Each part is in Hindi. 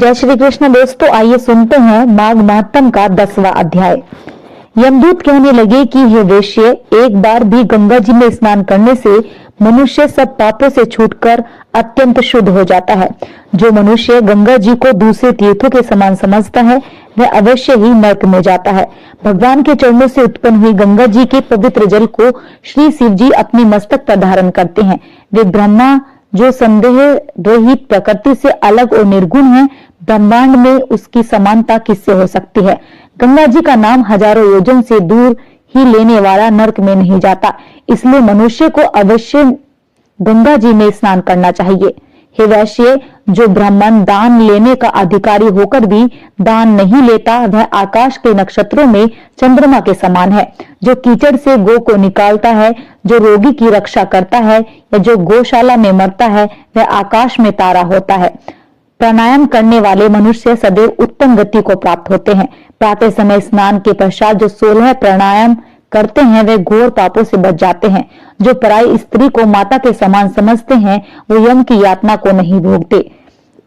जय श्री कृष्ण दोस्तों, आइए सुनते हैं माघ महात्म का 10वां अध्याय। यमदूत कहने लगे कि हे वेश्ये, एक बार भी गंगा जी में स्नान करने से मनुष्य सब पापों से छूटकर अत्यंत शुद्ध हो जाता है। जो मनुष्य गंगा जी को दूसरे तीर्थों के समान समझता है वह अवश्य ही नरक में जाता है। भगवान के चरणों से उत्पन्न हुई गंगा जी के पवित्र जल को श्री शिव जी अपनी मस्तक पर धारण करते हैं। वे ब्रह्मा जो संदेह रहित प्रकृति से अलग और निर्गुण है, ब्रह्मांड में उसकी समानता किससे हो सकती है। गंगा जी का नाम हजारों योजन से दूर ही लेने वाला नरक में नहीं जाता, इसलिए मनुष्य को अवश्य गंगा जी में स्नान करना चाहिए। हे वैश्य, जो ब्राह्मण दान लेने का अधिकारी होकर भी दान नहीं लेता वह आकाश के नक्षत्रों में चंद्रमा के समान है। जो कीचड़ से गौ को निकालता है, जो रोगी की रक्षा करता है या जो गौशाला में मरता है वह आकाश में तारा होता है। प्राणायाम करने वाले मनुष्य सदैव उत्तम गति को प्राप्त होते हैं। प्रातः समय स्नान के पश्चात जो 16 प्राणायाम करते हैं वे घोर पापों से बच जाते हैं। जो पराई स्त्री को माता के समान समझते हैं वो यम की यातना को नहीं भोगते।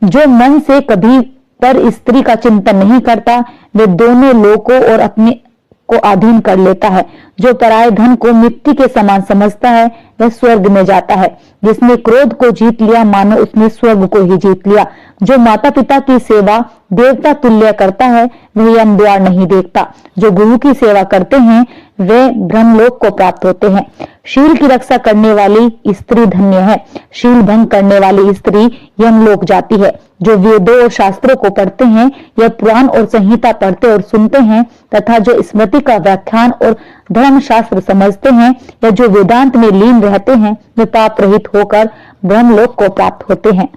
जो मन से कभी पर स्त्री का चिंतन नहीं करता वे दोनों लोकों और अपने को अधीन कर लेता है। जो पराये धन को मिट्टी के समान समझता है वह स्वर्ग में जाता है। जिसने क्रोध को जीत लिया मानो उसने स्वर्ग को ही जीत लिया। जो माता पिता की सेवा देवता तुल्य करता है वह यम द्वार नहीं देखता। जो गुरु की सेवा करते हैं वे ब्रह्मलोक को प्राप्त होते हैं। शील की रक्षा करने वाली स्त्री धन्य है। शील भंग करने वाली स्त्री यमलोक जाती है। जो वेदों और शास्त्रों को पढ़ते हैं या पुराण और संहिता पढ़ते और सुनते हैं तथा जो स्मृति का व्याख्यान और धर्म शास्त्र समझते हैं या जो वेदांत में लीन रहते हैं वे पाप रहित होकर ब्रह्मलोक को प्राप्त होते हैं।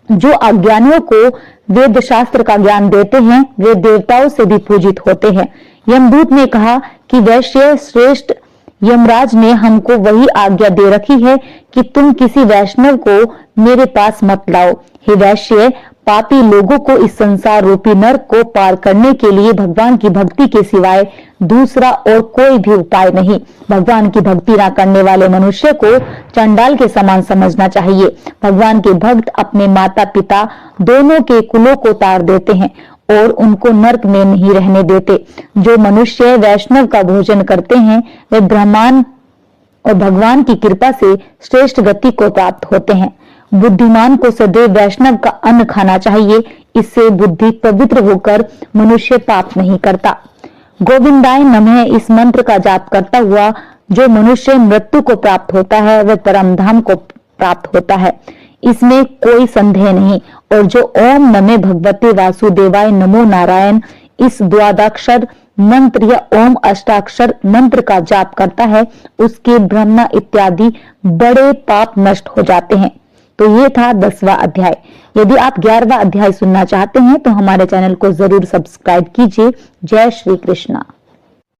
जो अज्ञानियों को वेद शास्त्र का ज्ञान देते हैं वे देवताओं से भी पूजित होते हैं। यमदूत ने कहा कि वैश्य श्रेष्ठ यमराज ने हमको वही आज्ञा दे रखी है कि तुम किसी वैष्णव को मेरे पास मत लाओ। हे वैश्य, पापी लोगों को इस संसार रूपी नरक को पार करने के लिए भगवान की भक्ति के सिवाय दूसरा और कोई भी उपाय नहीं। भगवान की भक्ति न करने वाले मनुष्य को चंडाल के समान समझना चाहिए। भगवान के भक्त अपने माता पिता दोनों के कुलों को तार देते हैं और उनको नरक में नहीं रहने देते। जो मनुष्य वैष्णव का भोजन करते हैं वे ब्रह्मांड और भगवान की कृपा से श्रेष्ठ गति को प्राप्त होते हैं। बुद्धिमान को सदैव वैष्णव का अन्न खाना चाहिए, इससे बुद्धि पवित्र होकर मनुष्य पाप नहीं करता। गोविंदाय नमः इस मंत्र का जाप करता हुआ जो मनुष्य मृत्यु को प्राप्त होता है वह परम धाम को प्राप्त होता है, इसमें कोई संदेह नहीं। और जो ओम नमः भगवते वासुदेवाय नमो नारायण इस द्वादशाक्षर मंत्र या ओम अष्टाक्षर मंत्र का जाप करता है उसके ब्रह्मा इत्यादि बड़े पाप नष्ट हो जाते हैं। तो ये था 10वां अध्याय। यदि आप 11वां अध्याय सुनना चाहते हैं तो हमारे चैनल को जरूर सब्सक्राइब कीजिए। जय श्री कृष्णा।